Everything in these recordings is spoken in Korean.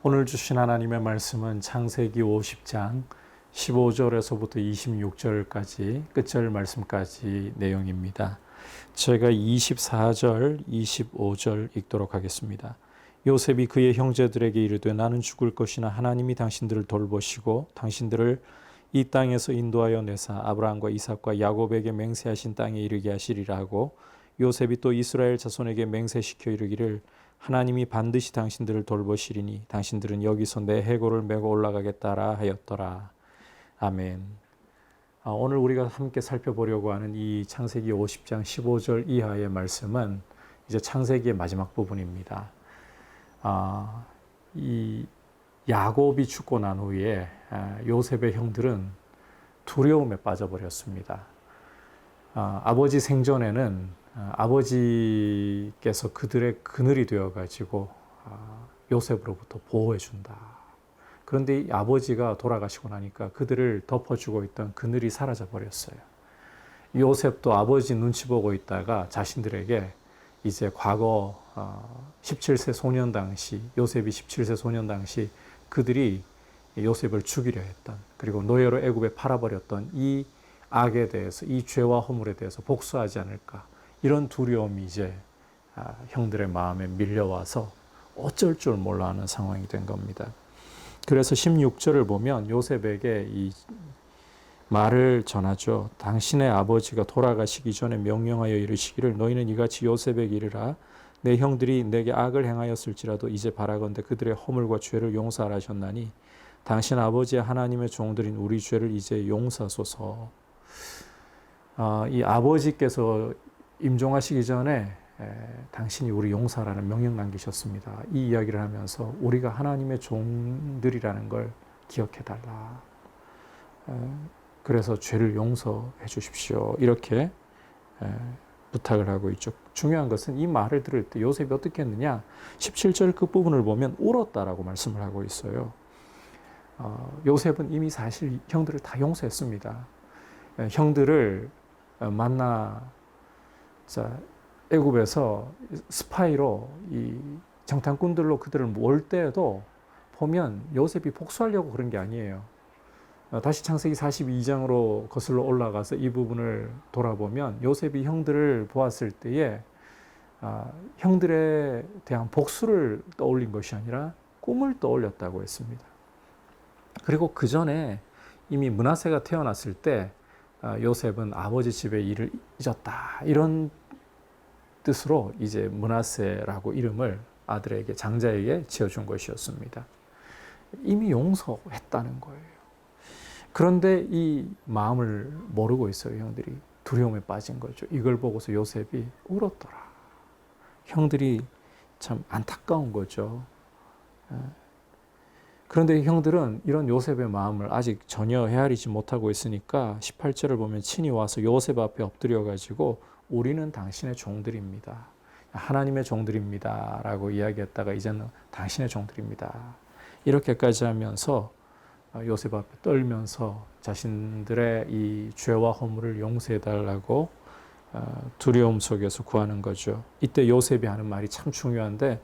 오늘 주신 하나님의 말씀은 창세기 50장 15절에서부터 26절까지 끝절 말씀까지 내용입니다. 제가 24절, 25절 읽도록 하겠습니다. 요셉이 그의 형제들에게 이르되 나는 죽을 것이나 하나님이 당신들을 돌보시고 당신들을 이 땅에서 인도하여 내사 아브라함과 이삭과 야곱에게 맹세하신 땅에 이르게 하시리라 하고 요셉이 또 이스라엘 자손에게 맹세시켜 이르기를 하나님이 반드시 당신들을 돌보시리니 당신들은 여기서 내 해골을 메고 올라가겠다라 하였더라. 아멘. 오늘 우리가 함께 살펴보려고 하는 이 창세기 50장 15절 이하의 말씀은 이제 창세기의 마지막 부분입니다. 이 야곱이 죽고 난 후에 요셉의 형들은 두려움에 빠져버렸습니다. 아버지 생전에는 아버지께서 그들의 그늘이 되어가지고 요셉으로부터 보호해준다. 그런데 이 아버지가 돌아가시고 나니까 그들을 덮어주고 있던 그늘이 사라져버렸어요. 요셉도 아버지 눈치 보고 있다가 자신들에게 이제 과거 17세 소년 당시, 요셉이 17세 소년 당시 그들이 요셉을 죽이려 했던, 그리고 노예로 애굽에 팔아버렸던 이 악에 대해서, 이 죄와 허물에 대해서 복수하지 않을까, 이런 두려움이 이제 형들의 마음에 밀려와서 어쩔 줄 몰라 하는 상황이 된 겁니다. 그래서 16절을 보면 요셉에게 이 말을 전하죠. 당신의 아버지가 돌아가시기 전에 명령하여 이르시기를 너희는 이같이 요셉에게 이르라. 내 형들이 내게 악을 행하였을지라도 이제 바라건대 그들의 허물과 죄를 용서하라 하셨나니 당신 아버지의 하나님의 종들인 우리 죄를 이제 용서하소서. 이 아버지께서 임종하시기 전에 당신이 우리 용서하라는 명령 남기셨습니다. 이 이야기를 하면서 우리가 하나님의 종들이라는 걸 기억해달라. 그래서 죄를 용서해 주십시오. 이렇게 부탁을 하고 있죠. 중요한 것은 이 말을 들을 때 요셉이 어떻게 했느냐. 17절 끝부분을 보면 울었다라고 말씀을 하고 있어요. 요셉은 이미 사실 형들을 다 용서했습니다. 형들을 만나 애굽에서 스파이로 이 정탐꾼들로 그들을 몰 때에도 보면 요셉이 복수하려고 그런 게 아니에요. 다시 창세기 42장으로 거슬러 올라가서 이 부분을 돌아보면 요셉이 형들을 보았을 때에 형들에 대한 복수를 떠올린 것이 아니라 꿈을 떠올렸다고 했습니다. 그리고 그 전에 이미 므낫세가 태어났을 때 요셉은 아버지 집의 일을 잊었다, 이런 뜻으로 이제 므낫세라고 이름을 아들에게, 장자에게 지어준 것이었습니다. 이미 용서했다는 거예요. 그런데 이 마음을 모르고 있어요. 형들이 두려움에 빠진 거죠. 이걸 보고서 요셉이 울었더라. 형들이 참 안타까운 거죠. 그런데 형들은 이런 요셉의 마음을 아직 전혀 헤아리지 못하고 있으니까 18절을 보면 친히 와서 요셉 앞에 엎드려 가지고 우리는 당신의 종들입니다. 하나님의 종들입니다. 라고 이야기했다가 이제는 당신의 종들입니다. 이렇게까지 하면서 요셉 앞에 떨면서 자신들의 이 죄와 허물을 용서해 달라고 두려움 속에서 구하는 거죠. 이때 요셉이 하는 말이 참 중요한데,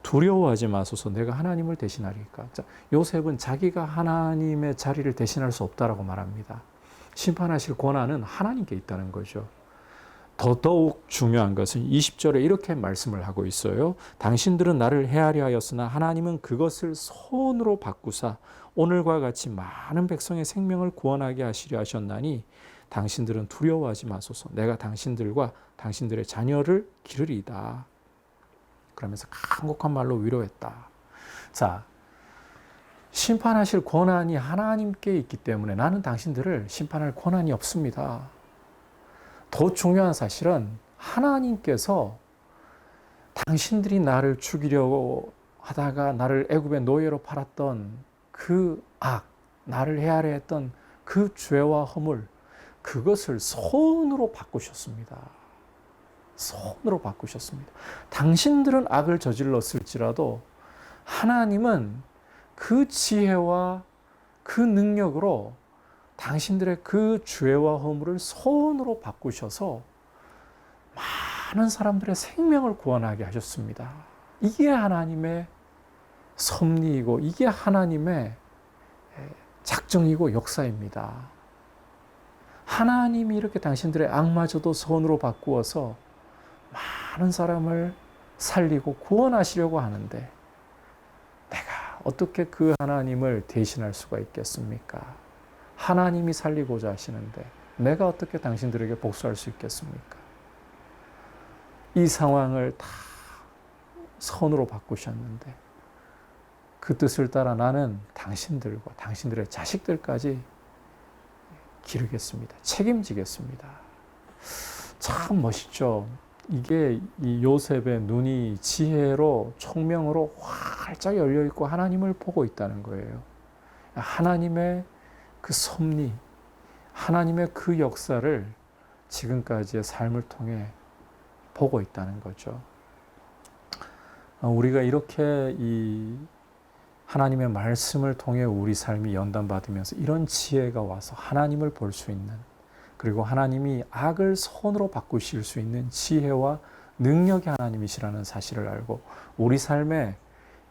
두려워하지 마소서, 내가 하나님을 대신하리까. 요셉은 자기가 하나님의 자리를 대신할 수 없다라고 말합니다. 심판하실 권한은 하나님께 있다는 거죠. 더더욱 중요한 것은 20절에 이렇게 말씀을 하고 있어요. 당신들은 나를 헤아려 하였으나 하나님은 그것을 손으로 바꾸사 오늘과 같이 많은 백성의 생명을 구원하게 하시려 하셨나니 당신들은 두려워하지 마소서, 내가 당신들과 당신들의 자녀를 기르리이다. 그러면서 간곡한 말로 위로했다. 자, 심판하실 권한이 하나님께 있기 때문에 나는 당신들을 심판할 권한이 없습니다. 더 중요한 사실은 하나님께서 당신들이 나를 죽이려고 하다가 나를 애굽의 노예로 팔았던 그 악, 나를 헤아려 했던 그 죄와 허물, 그것을 손으로 바꾸셨습니다. 손으로 바꾸셨습니다. 당신들은 악을 저질렀을지라도 하나님은 그 지혜와 그 능력으로 당신들의 그 죄와 허물을 손으로 바꾸셔서 많은 사람들의 생명을 구원하게 하셨습니다. 이게 하나님의 섭리이고 이게 하나님의 작정이고 역사입니다. 하나님이 이렇게 당신들의 악마저도 선으로 바꾸어서 많은 사람을 살리고 구원하시려고 하는데 내가 어떻게 그 하나님을 대신할 수가 있겠습니까? 하나님이 살리고자 하시는데 내가 어떻게 당신들에게 복수할 수 있겠습니까? 이 상황을 다 선으로 바꾸셨는데 그 뜻을 따라 나는 당신들과 당신들의 자식들까지 기르겠습니다. 책임지겠습니다. 참 멋있죠. 이게 이 요셉의 눈이 지혜로 총명으로 활짝 열려 있고 하나님을 보고 있다는 거예요. 하나님의 그 섭리, 하나님의 그 역사를 지금까지의 삶을 통해 보고 있다는 거죠. 우리가 이렇게 이 하나님의 말씀을 통해 우리 삶이 연단받으면서 이런 지혜가 와서 하나님을 볼 수 있는, 그리고 하나님이 악을 선으로 바꾸실 수 있는 지혜와 능력이 하나님이시라는 사실을 알고 우리 삶에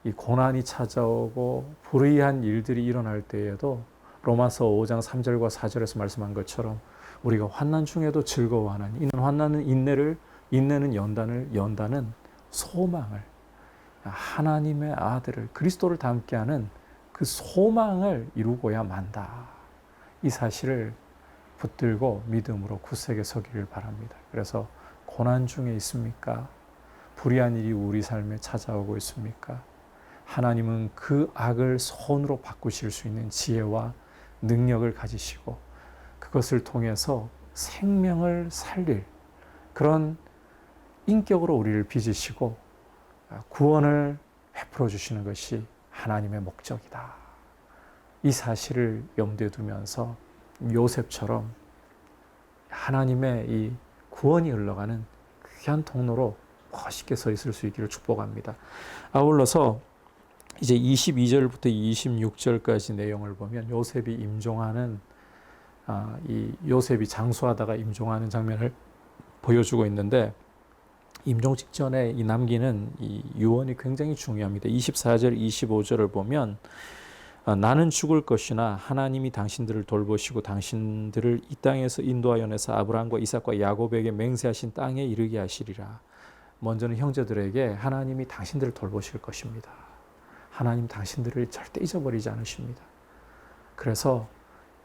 이 고난이 찾아오고 불의한 일들이 일어날 때에도 로마서 5장 3절과 4절에서 말씀한 것처럼 우리가 환난 중에도 즐거워하는, 이는 환난은 인내를, 인내는 연단을, 연단은 소망을, 하나님의 아들을, 그리스도를 닮게 하는 그 소망을 이루고야 만다. 이 사실을 붙들고 믿음으로 굳세게 서기를 바랍니다. 그래서 고난 중에 있습니까? 불의한 일이 우리 삶에 찾아오고 있습니까? 하나님은 그 악을 선으로 바꾸실 수 있는 지혜와 능력을 가지시고 그것을 통해서 생명을 살릴 그런 인격으로 우리를 빚으시고 구원을 베풀어 주시는 것이 하나님의 목적이다. 이 사실을 염두에 두면서 요셉처럼 하나님의 이 구원이 흘러가는 귀한 통로로 멋있게 서 있을 수 있기를 축복합니다. 아울러서 이제 22절부터 26절까지 내용을 보면 요셉이 임종하는 이 요셉이 장수하다가 임종하는 장면을 보여주고 있는데 임종 직전에 이 남기는 이 유언이 굉장히 중요합니다. 24절, 25절을 보면 나는 죽을 것이나 하나님이 당신들을 돌보시고 당신들을 이 땅에서 인도하여 내서 아브라함과 이삭과 야곱에게 맹세하신 땅에 이르게 하시리라. 먼저는 형제들에게 하나님이 당신들을 돌보실 것입니다. 하나님 당신들을 절대 잊어버리지 않으십니다. 그래서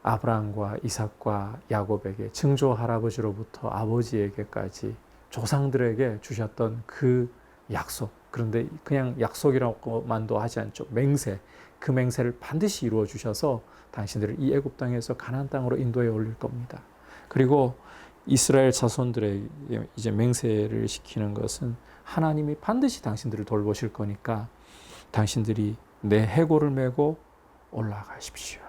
아브라함과 이삭과 야곱에게 증조 할아버지로부터 아버지에게까지 조상들에게 주셨던 그 약속, 그런데 그냥 약속이라고만도 하지 않죠. 맹세, 그 맹세를 반드시 이루어 주셔서 당신들을 이 애굽 땅에서 가나안 땅으로 인도해 올릴 겁니다. 그리고 이스라엘 자손들에게 이제 맹세를 시키는 것은 하나님이 반드시 당신들을 돌보실 거니까 당신들이 내 해골을 메고 올라가십시오.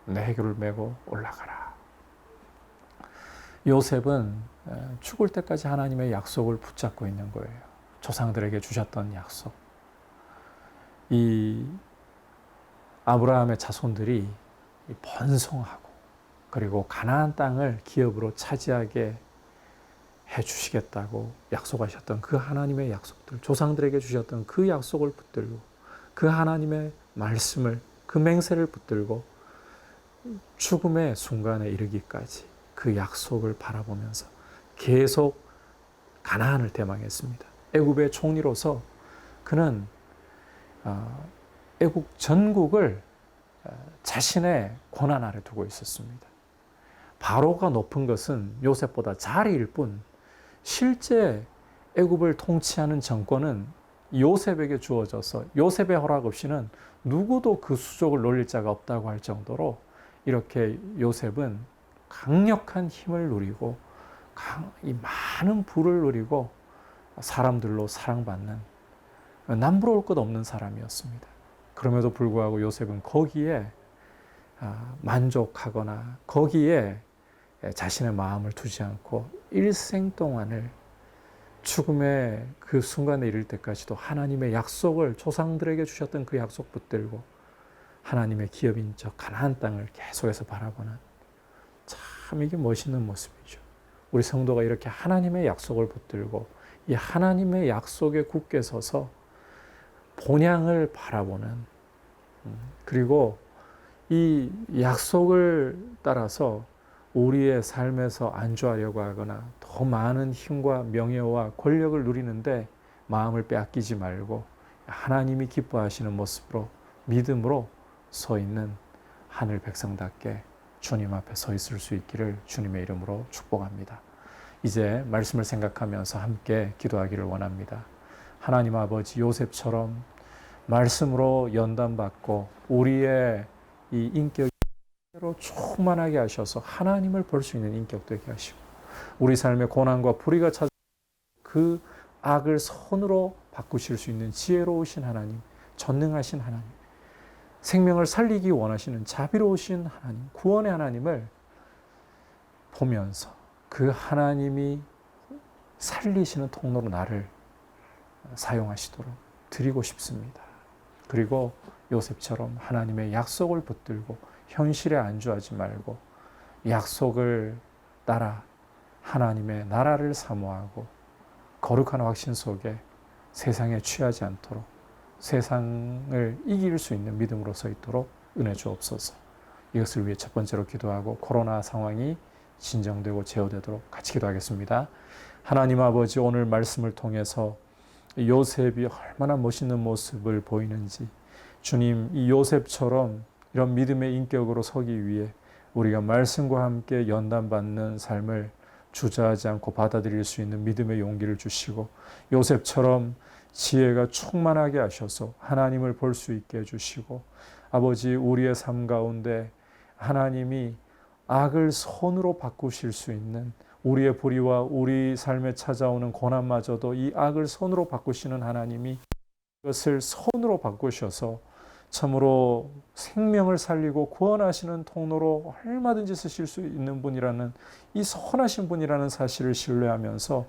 내 해골을 메고 올라가라. 요셉은 죽을 때까지 하나님의 약속을 붙잡고 있는 거예요. 조상들에게 주셨던 약속. 이 아브라함의 자손들이 번성하고 그리고 가나안 땅을 기업으로 차지하게 해주시겠다고 약속하셨던 그 하나님의 약속들, 조상들에게 주셨던 그 약속을 붙들고 그 하나님의 말씀을, 그 맹세를 붙들고 죽음의 순간에 이르기까지 그 약속을 바라보면서 계속 가나안을 대망했습니다. 애굽의 총리로서 그는 애국 전국을 자신의 권한 아래 두고 있었습니다. 바로가 높은 것은 요셉보다 자리일 뿐 실제 애굽을 통치하는 정권은 요셉에게 주어져서 요셉의 허락 없이는 누구도 그 수족을 놀릴 자가 없다고 할 정도로 이렇게 요셉은 강력한 힘을 누리고 이 많은 부를 누리고 사람들로 사랑받는 남부러울 것 없는 사람이었습니다. 그럼에도 불구하고 요셉은 거기에 만족하거나 거기에 자신의 마음을 두지 않고 일생 동안을 죽음의 그 순간에 이를 때까지도 하나님의 약속을 조상들에게 주셨던 그 약속 붙들고 하나님의 기업인 저 가나안 땅을 계속해서 바라보는 참 이게 멋있는 모습이죠. 우리 성도가 이렇게 하나님의 약속을 붙들고 이 하나님의 약속에 굳게 서서 본향을 바라보는, 그리고 이 약속을 따라서 우리의 삶에서 안주하려고 하거나 더 많은 힘과 명예와 권력을 누리는데 마음을 빼앗기지 말고 하나님이 기뻐하시는 모습으로 믿음으로 서 있는 하늘 백성답게 주님 앞에 서 있을 수 있기를 주님의 이름으로 축복합니다. 이제 말씀을 생각하면서 함께 기도하기를 원합니다. 하나님 아버지, 요셉처럼 말씀으로 연단받고 우리의 이 인격이 충만하게 하셔서 하나님을 볼 수 있는 인격 되게 하시고, 우리 삶의 고난과 불의가 찾아 그 악을 선으로 바꾸실 수 있는 지혜로우신 하나님, 전능하신 하나님, 생명을 살리기 원하시는 자비로우신 하나님, 구원의 하나님을 보면서 그 하나님이 살리시는 통로로 나를 사용하시도록 드리고 싶습니다. 그리고 요셉처럼 하나님의 약속을 붙들고 현실에 안주하지 말고 약속을 따라 하나님의 나라를 사모하고 거룩한 확신 속에 세상에 취하지 않도록 세상을 이길 수 있는 믿음으로 서 있도록 은혜 주옵소서. 이것을 위해 첫 번째로 기도하고 코로나 상황이 진정되고 제어되도록 같이 기도하겠습니다. 하나님 아버지, 오늘 말씀을 통해서 요셉이 얼마나 멋있는 모습을 보이는지, 주님, 이 요셉처럼 이런 믿음의 인격으로 서기 위해 우리가 말씀과 함께 연단받는 삶을 주저하지 않고 받아들일 수 있는 믿음의 용기를 주시고, 요셉처럼 지혜가 충만하게 하셔서 하나님을 볼 수 있게 해주시고, 아버지, 우리의 삶 가운데 하나님이 악을 선으로 바꾸실 수 있는, 우리의 불의와 우리 삶에 찾아오는 고난마저도 이 악을 선으로 바꾸시는 하나님이 그것을 선으로 바꾸셔서 참으로 생명을 살리고 구원하시는 통로로 얼마든지 쓰실 수 있는 분이라는, 이 선하신 분이라는 사실을 신뢰하면서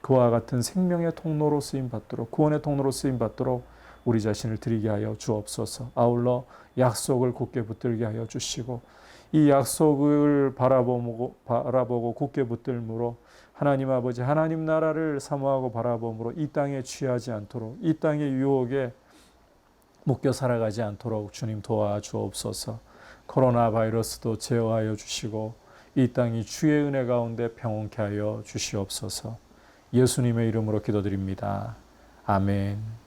그와 같은 생명의 통로로 쓰임받도록, 구원의 통로로 쓰임받도록 우리 자신을 드리게 하여 주옵소서. 아울러 약속을 굳게 붙들게 하여 주시고, 이 약속을 바라보고 굳게 붙들므로 하나님 아버지, 하나님 나라를 사모하고 바라봄으로 이 땅에 취하지 않도록, 이 땅의 유혹에 묶여 살아가지 않도록 주님 도와주옵소서. 코로나 바이러스도 제어하여 주시고 이 땅이 주의 은혜 가운데 평온케 하여 주시옵소서. 예수님의 이름으로 기도드립니다. 아멘.